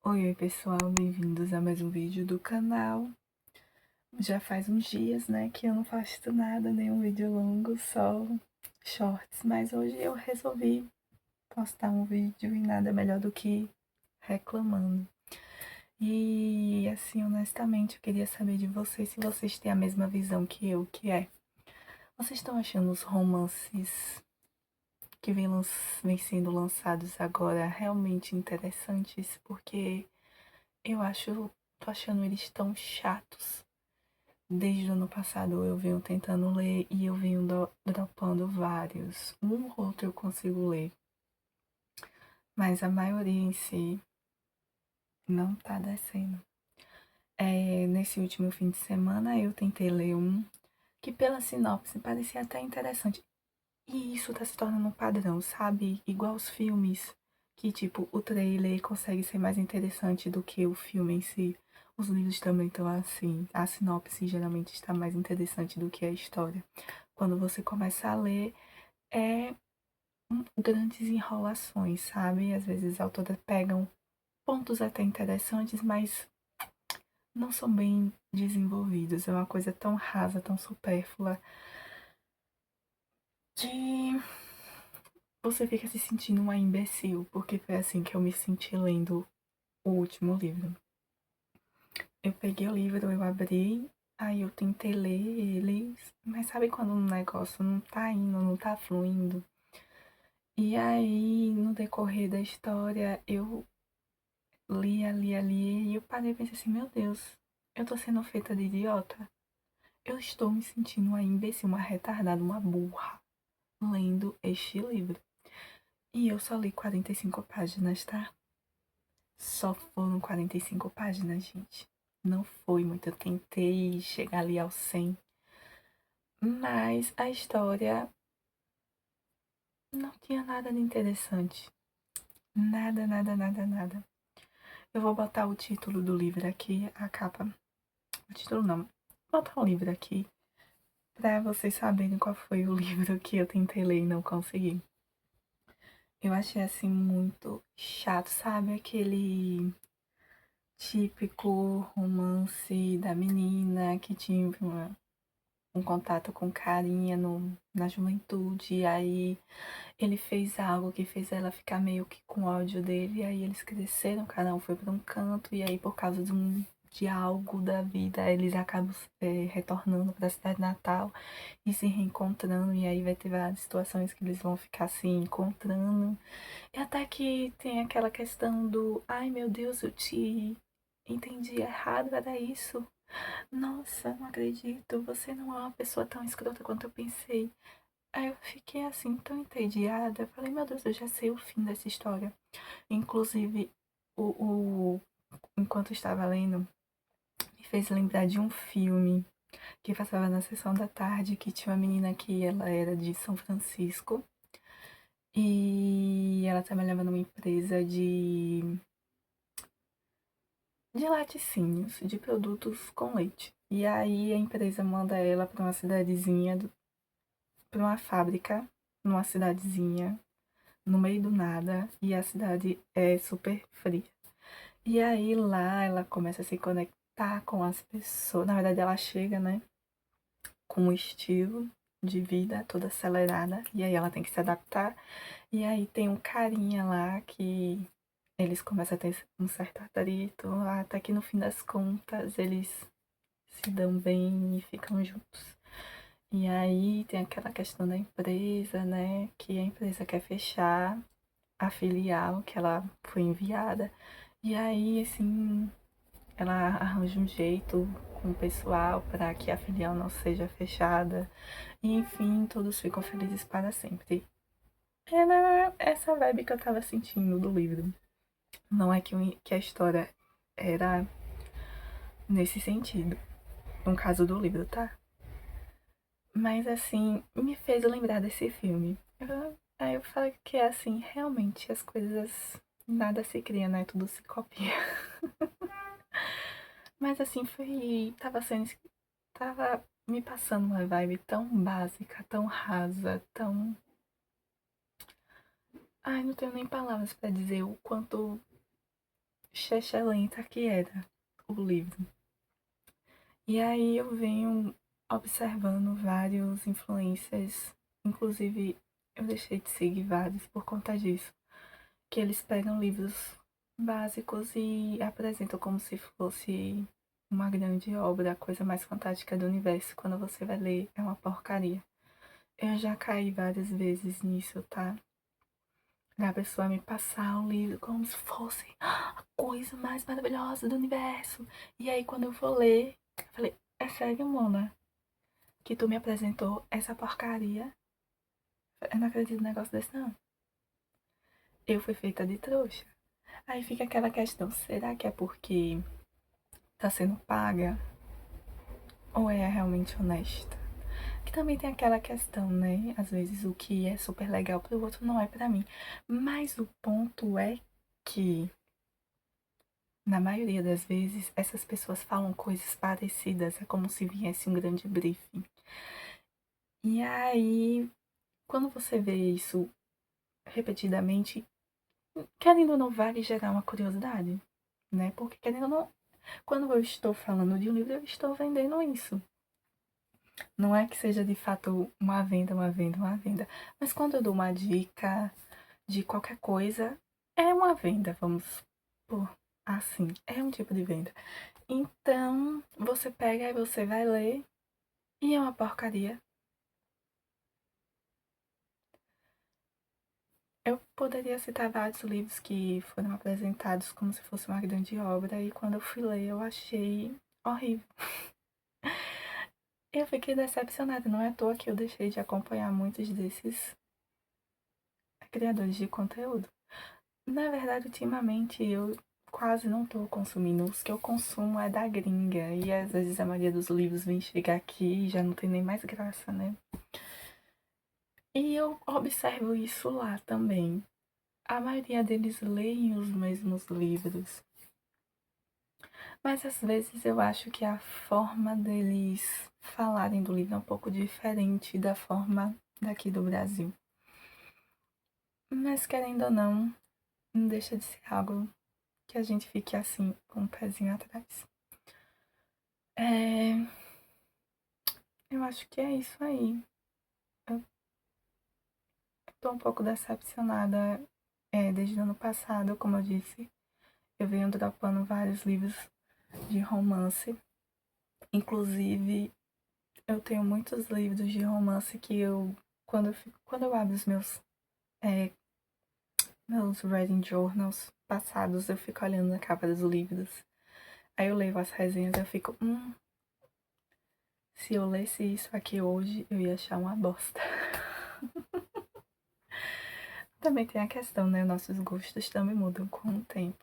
Oi, pessoal, bem-vindos a mais um vídeo do canal. Já faz uns dias, né, que eu não faço nada, nenhum vídeo longo, só shorts, mas hoje eu resolvi postar um vídeo e nada melhor do que reclamando. E assim, honestamente, eu queria saber de vocês se vocês têm a mesma visão que eu, que é: vocês estão achando os romances que vêm sendo lançados agora realmente interessantes? Porque tô achando eles tão chatos. Desde o ano passado eu venho tentando ler e eu venho dropando vários. Um ou outro eu consigo ler, mas a maioria em si não tá descendo. Nesse último fim de semana eu tentei ler um que pela sinopse parecia até interessante. E isso tá se tornando um padrão, sabe? Igual os filmes, que tipo, o trailer consegue ser mais interessante do que o filme em si. Os livros também estão assim. A sinopse geralmente está mais interessante do que a história. Quando você começa a ler, é grandes enrolações, sabe? Às vezes autoras pegam pontos até interessantes, mas não são bem desenvolvidos. É uma coisa tão rasa, tão supérflua, que você fica se sentindo uma imbecil, porque foi assim que eu me senti lendo o último livro. Eu peguei o livro, eu abri, aí eu tentei ler ele, mas sabe quando um negócio não tá indo, não tá fluindo? E aí, no decorrer da história, eu li, e eu parei e pensei assim, meu Deus, eu tô sendo feita de idiota. Eu estou me sentindo uma imbecil, uma retardada, uma burra, lendo este livro. E eu só li 45 páginas, tá? Só foram 45 páginas, gente. Não foi muito. Eu tentei chegar ali ao 100. Mas a história não tinha nada de interessante. Nada, nada, nada, nada. Eu vou botar o título do livro aqui, a capa. O título não. Vou botar o livro aqui pra vocês saberem qual foi o livro que eu tentei ler e não consegui. Eu achei assim muito chato, sabe? Aquele típico romance da menina que tinha um contato com carinha na juventude, e aí ele fez algo que fez ela ficar meio que com ódio dele, e aí eles cresceram, cada um foi para um canto, e aí por causa de algo da vida, eles acabam retornando para a cidade natal e se reencontrando, e aí vai ter várias situações que eles vão ficar se encontrando. E até que tem aquela questão do, ai meu Deus, eu te entendi errado, era isso. Nossa, não acredito, você não é uma pessoa tão escrota quanto eu pensei. Aí eu fiquei assim, tão entediada. Eu falei, meu Deus, eu já sei o fim dessa história. Inclusive, enquanto eu estava lendo, me fez lembrar de um filme que passava na sessão da tarde, que tinha uma menina que ela era de São Francisco e ela trabalhava numa empresa de laticínios, de produtos com leite. E aí a empresa manda ela para uma cidadezinha, para uma fábrica, numa cidadezinha, no meio do nada, e a cidade é super fria. E aí lá ela começa a se conectar com as pessoas. Na verdade, ela chega, né, com um estilo de vida toda acelerada, e aí ela tem que se adaptar. E aí tem um carinha lá que eles começam a ter um certo atrito, até que no fim das contas eles se dão bem e ficam juntos. E aí tem aquela questão da empresa, né? Que a empresa quer fechar a filial que ela foi enviada. E aí, assim, ela arranja um jeito com o pessoal para que a filial não seja fechada. E enfim, todos ficam felizes para sempre. Era essa vibe que eu tava sentindo do livro. Não é que a história era nesse sentido, no caso do livro, tá? Mas assim, me fez lembrar desse filme. Aí eu falei que é assim, realmente as coisas nada se cria, né? Tudo se copia. Mas assim, foi. Tava me passando uma vibe tão básica, tão rasa, tão. Ai, não tenho nem palavras pra dizer o quanto Lenta que era o livro. E aí eu venho observando vários influencers, inclusive eu deixei de seguir vários por conta disso, que eles pegam livros básicos e apresentam como se fosse uma grande obra, a coisa mais fantástica do universo. Quando você vai ler, é uma porcaria. Eu já caí várias vezes nisso, tá? A pessoa me passar um livro como se fosse a coisa mais maravilhosa do universo. E aí, quando eu vou ler, eu falei: é sério, Mona, que tu me apresentou essa porcaria? Eu não acredito num negócio desse, não. Eu fui feita de trouxa. Aí fica aquela questão: será que é porque tá sendo paga? Ou é realmente honesta? Que também tem aquela questão, né? Às vezes o que é super legal pro outro não é pra mim. Mas o ponto é que, na maioria das vezes, essas pessoas falam coisas parecidas. É como se viesse um grande briefing. E aí, quando você vê isso repetidamente, querendo ou não, vale gerar uma curiosidade, né? Porque, querendo ou não, quando eu estou falando de um livro, eu estou vendendo isso. Não é que seja de fato uma venda, uma venda, uma venda. Mas quando eu dou uma dica de qualquer coisa, é uma venda, vamos por assim. É um tipo de venda. Então, você pega e você vai ler e é uma porcaria. Eu poderia citar vários livros que foram apresentados como se fosse uma grande obra e quando eu fui ler eu achei horrível. Eu fiquei decepcionada, não é à toa que eu deixei de acompanhar muitos desses criadores de conteúdo. Na verdade, ultimamente eu quase não tô consumindo. Os que eu consumo é da gringa. E às vezes a maioria dos livros vem chegar aqui e já não tem nem mais graça, né? E eu observo isso lá também. A maioria deles leem os mesmos livros. Mas às vezes eu acho que a forma deles falarem do livro é um pouco diferente da forma daqui do Brasil. Mas querendo ou não deixa de ser algo que a gente fique assim, com um pezinho atrás. Eu acho que é isso aí. Eu tô um pouco decepcionada desde o ano passado, como eu disse. Eu venho dropando vários livros de romance. Inclusive, eu tenho muitos livros de romance que quando eu abro os meus reading journals passados, eu fico olhando a capa dos livros. Aí eu leio as resenhas e eu fico, se eu lesse isso aqui hoje, eu ia achar uma bosta. Também tem a questão, né? Nossos gostos também mudam com o tempo.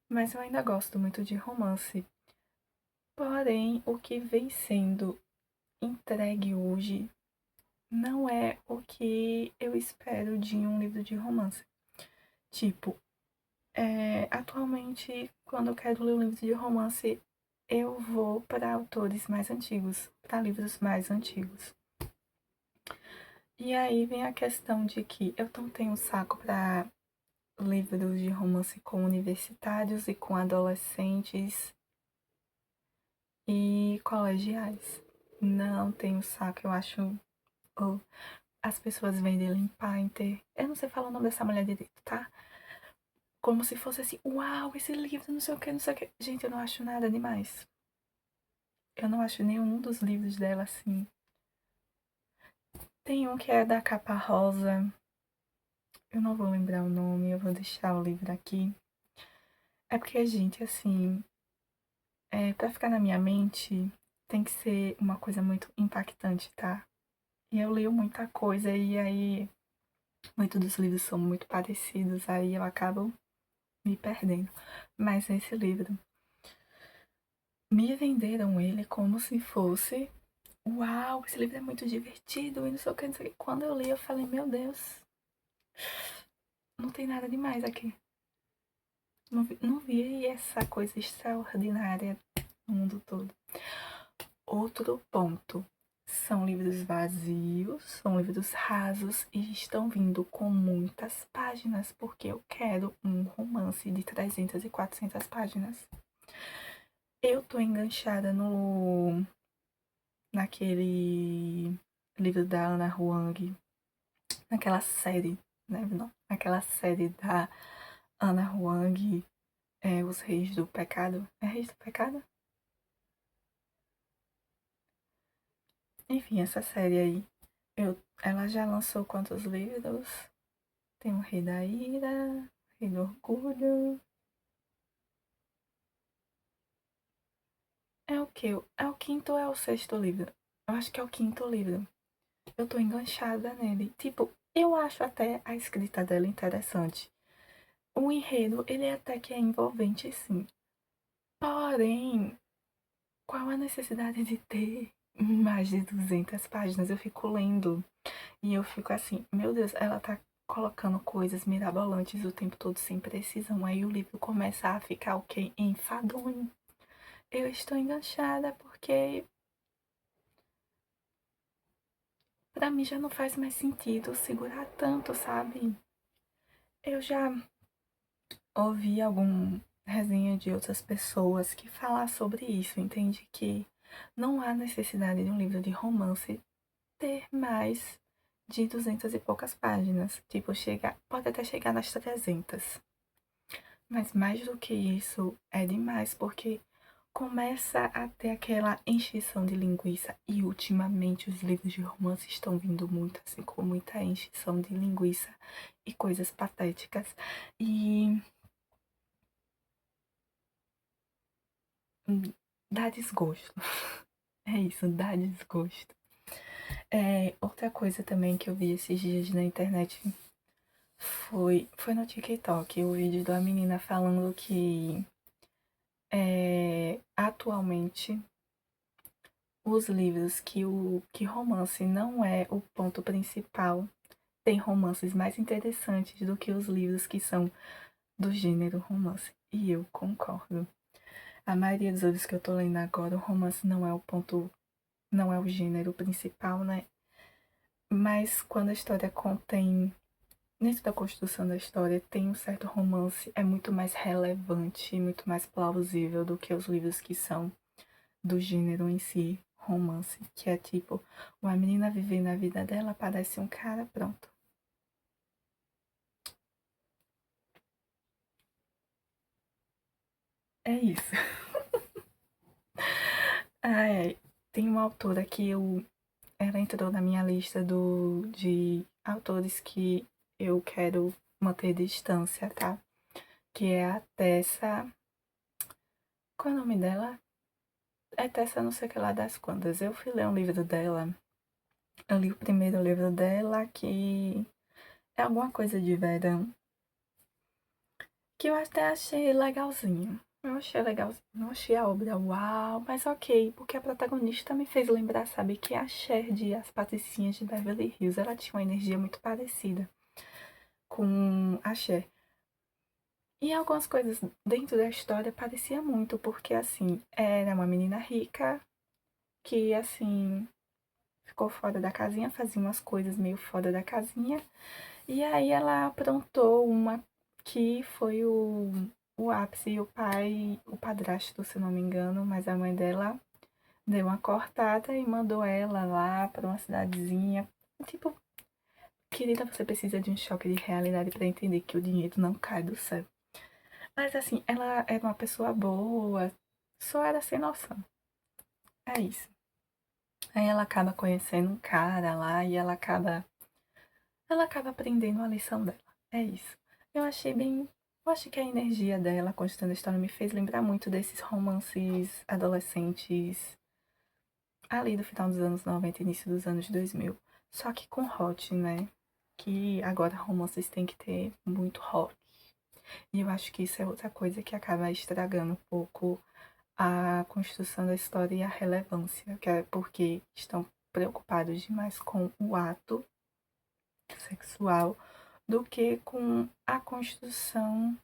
Mas eu ainda gosto muito de romance. Porém, o que vem sendo entregue hoje não é o que eu espero de um livro de romance. Tipo, atualmente, quando eu quero ler um livro de romance, eu vou para autores mais antigos, para livros mais antigos. E aí vem a questão de que eu não tenho saco para livros de romance com universitários e com adolescentes e colegiais. Não tenho saco, eu acho. Oh, as pessoas vendem limpar, Painter. Eu não sei falar o nome dessa mulher direito, tá? Como se fosse assim, uau, esse livro, não sei o que, não sei o que. Gente, eu não acho nada demais. Eu não acho nenhum dos livros dela assim. Tem um que é da capa rosa. Eu não vou lembrar o nome, eu vou deixar o livro aqui. É porque, gente, assim, pra ficar na minha mente, tem que ser uma coisa muito impactante, tá? E eu leio muita coisa e aí muitos dos livros são muito parecidos, aí eu acabo me perdendo. Mas esse livro, me venderam ele como se fosse, uau, esse livro é muito divertido e não sei o que, não sei o que. Quando eu li, eu falei, meu Deus, não tem nada demais aqui. Não vi essa coisa extraordinária no mundo todo. Outro ponto. São livros vazios, são livros rasos e estão vindo com muitas páginas, porque eu quero um romance de 300 e 400 páginas. Eu tô enganchada naquele livro da Ana Huang, naquela série, né? Não, naquela série da Ana Huang, Os Reis do Pecado. É Reis do Pecado? Enfim, essa série aí. Ela já lançou quantos livros? Tem o Rei da Ira, Rei do Orgulho. É o que? É o quinto ou é o sexto livro? Eu acho que é o quinto livro. Eu tô enganchada nele. Tipo, eu acho até a escrita dela interessante. O enredo, ele até que é envolvente, sim. Porém, qual a necessidade de ter mais de 200 páginas? Eu fico lendo e eu fico assim, meu Deus, ela tá colocando coisas mirabolantes o tempo todo sem precisão. Aí o livro começa a ficar o quê? Enfadonho. Eu estou enganchada porque pra mim já não faz mais sentido segurar tanto, sabe? Eu já ouvi algum resenha de outras pessoas que falar sobre isso, entende? Que não há necessidade de um livro de romance ter mais de 200 e poucas páginas. Tipo, pode até chegar nas 300. Mas mais do que isso é demais, porque começa a ter aquela encheção de linguiça. E ultimamente os livros de romance estão vindo muito assim, com muita encheção de linguiça e coisas patéticas. E dá desgosto. É isso, dá desgosto. Outra coisa também que eu vi esses dias na internet foi no TikTok, o vídeo da menina falando que atualmente os livros que romance não é o ponto principal, tem romances mais interessantes do que os livros que são do gênero romance. E eu concordo. A maioria dos livros que eu tô lendo agora, o romance não é o ponto, não é o gênero principal, né? Mas quando a história contém, dentro da construção da história, tem um certo romance, é muito mais relevante, muito mais plausível do que os livros que são do gênero em si, romance, que é tipo, uma menina vivendo a vida dela, parece um cara, pronto. É isso. Ai, tem uma autora que ela entrou na minha lista de autores que eu quero manter distância, tá? Que é a Tessa. Qual é o nome dela? É Tessa não sei o que lá das quantas. Eu fui ler um livro dela. Eu li o primeiro livro dela, que é alguma coisa de verão, que eu até achei legalzinho. Eu achei legalzinho. Não achei a obra uau, mas ok, porque a protagonista me fez lembrar, sabe, que a Cher de As Patricinhas de Beverly Hills, ela tinha uma energia muito parecida com a Cher. E algumas coisas dentro da história parecia muito, porque assim, era uma menina rica que assim ficou fora da casinha, fazia umas coisas meio fora da casinha, e aí ela aprontou uma que foi o ápice, e o padrasto, se não me engano, mas a mãe dela deu uma cortada e mandou ela lá para uma cidadezinha. Tipo, querida, você precisa de um choque de realidade para entender que o dinheiro não cai do céu. Mas assim, ela era uma pessoa boa, só era sem noção. É isso. Aí ela acaba conhecendo um cara lá e ela acaba aprendendo a lição dela. É isso. Eu achei bem. Eu acho que a energia dela, contando a história, me fez lembrar muito desses romances adolescentes ali do final dos anos 90 início dos anos 2000. Só que com hot, né? Que agora romances tem que ter muito hot. E eu acho que isso é outra coisa que acaba estragando um pouco a construção da história e a relevância, que é porque estão preocupados demais com o ato sexual do que com a construção,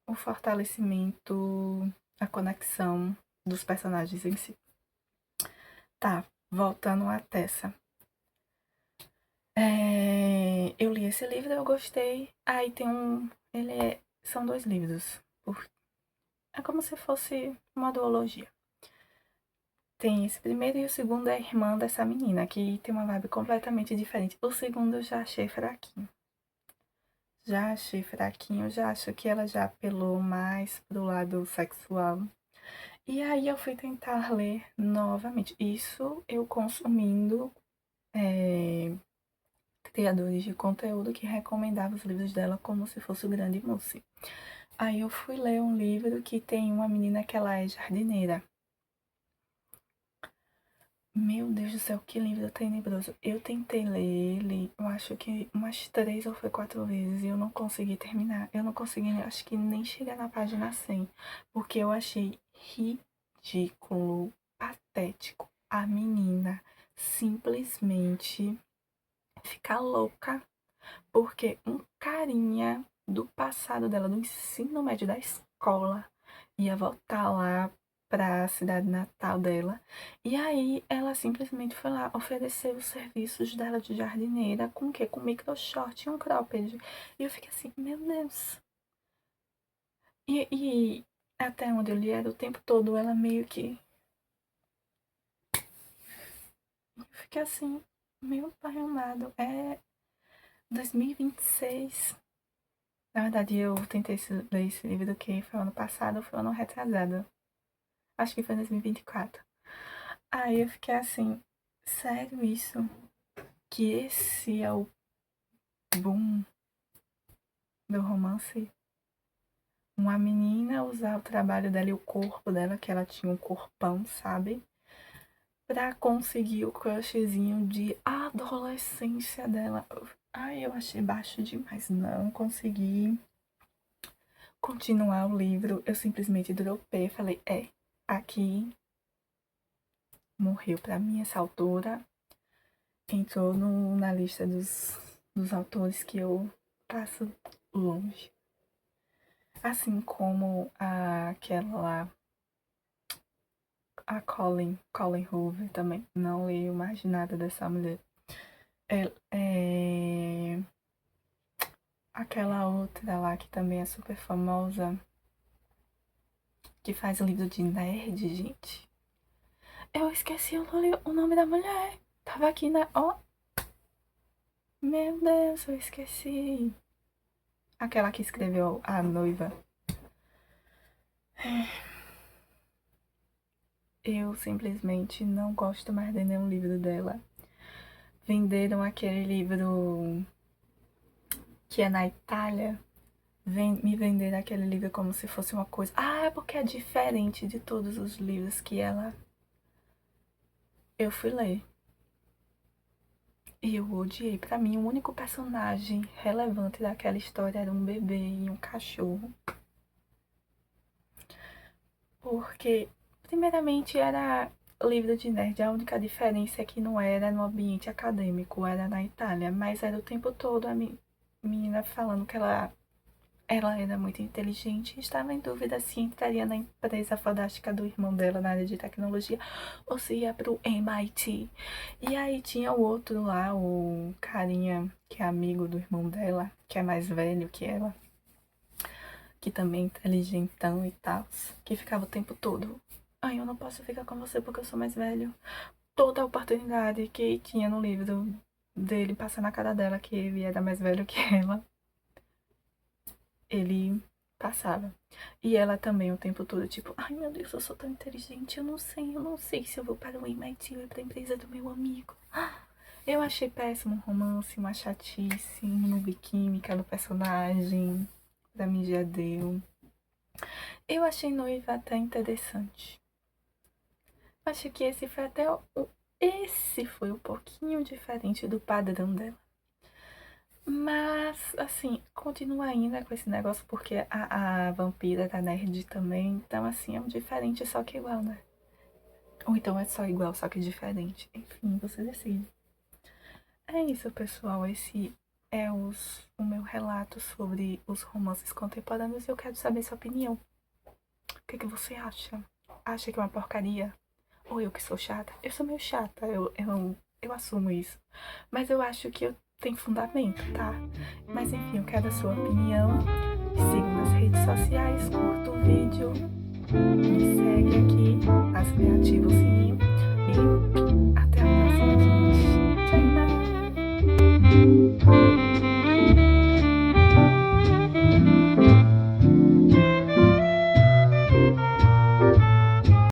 o fortalecimento, a conexão dos personagens em si. Tá. voltando à Tessa. Eu li esse livro, eu gostei. Aí tem são 2 livros. É como se fosse uma duologia. Tem esse primeiro e o segundo é a irmã dessa menina, que tem uma vibe completamente diferente. O segundo eu já achei fraquinho. Já acho que ela já apelou mais pro lado sexual. E aí eu fui tentar ler novamente. Isso eu consumindo criadores de conteúdo que recomendavam os livros dela como se fosse o Grande Mousse. Aí eu fui ler um livro que tem uma menina que ela é jardineira. Meu Deus do céu, que livro tenebroso. Eu tentei ler ele, eu acho que umas 3 ou foi 4 vezes e eu não consegui terminar. Eu não consegui, acho que nem chegar na página 100, porque eu achei ridículo, patético. A menina simplesmente ficar louca porque um carinha do passado dela, do ensino médio da escola, ia voltar lá pra cidade natal dela. E aí ela simplesmente foi lá oferecer os serviços dela de jardineira com o quê? Com micro short e um cropped. E eu fiquei assim, meu Deus. E até onde eu li era o tempo todo ela meio que. Eu fiquei assim, meu pai amado, é 2026. Na verdade, eu tentei ler esse livro que foi ano passado ou foi ano retrasado. Acho que foi 2024. Aí eu fiquei assim, sério isso? Que esse é o boom do romance? Uma menina usar o trabalho dela e o corpo dela, que ela tinha um corpão, sabe? Pra conseguir o crushzinho de adolescência dela. Ai, eu achei baixo demais. Não consegui continuar o livro. Eu simplesmente dropei. Falei, aqui morreu pra mim essa autora. Entrou na lista dos autores que eu passo longe. Assim como aquela lá, a Colin Hoover também. Não leio mais nada dessa mulher. É aquela outra lá que também é super famosa, que faz livro de nerd, gente. Eu esqueci o nome da mulher. Tava aqui na. Ó, meu Deus, eu esqueci. Aquela que escreveu A Noiva. Eu simplesmente não gosto mais de nenhum livro dela. Venderam aquele livro que é na Itália. Me venderam aquele livro como se fosse uma coisa. Ah, é porque é diferente de todos os livros que eu fui ler. E eu odiei. Pra mim, o único personagem relevante daquela história era um bebê e um cachorro. Porque, primeiramente, era livro de nerd. A única diferença é que não era no ambiente acadêmico, era na Itália. Mas era o tempo todo a menina falando que ela era muito inteligente e estava em dúvida se entraria na empresa fantástica do irmão dela na área de tecnologia ou se ia pro MIT. E aí tinha o outro lá, o carinha que é amigo do irmão dela, que é mais velho que ela, que também é inteligentão e tal, que ficava o tempo todo. Ai, eu não posso ficar com você porque eu sou mais velho. Toda a oportunidade que tinha no livro dele passar na cara dela que ele era mais velho que ela, ele passava. E ela também o tempo todo, tipo, ai meu Deus, eu sou tão inteligente, eu não sei se eu vou para o MIT ou para a empresa do meu amigo. Eu achei péssimo o romance, uma chatice, não vi química do personagem, pra mim já deu. Eu achei Noiva até interessante. Acho que esse foi um pouquinho diferente do padrão dela. Mas, assim, continua ainda com esse negócio porque a vampira tá nerd também. Então, assim, é um diferente só que igual, né? Ou então é só igual, só que diferente. Enfim, você decide. É isso, pessoal. Esse é o meu relato sobre os romances contemporâneos e eu quero saber sua opinião. O que você acha? Acha que é uma porcaria? Ou eu que sou chata? Eu sou meio chata, eu assumo isso. Mas eu acho que eu tenho fundamento, tá? Mas enfim, eu quero a sua opinião. Me siga nas redes sociais, curta o vídeo, me segue aqui.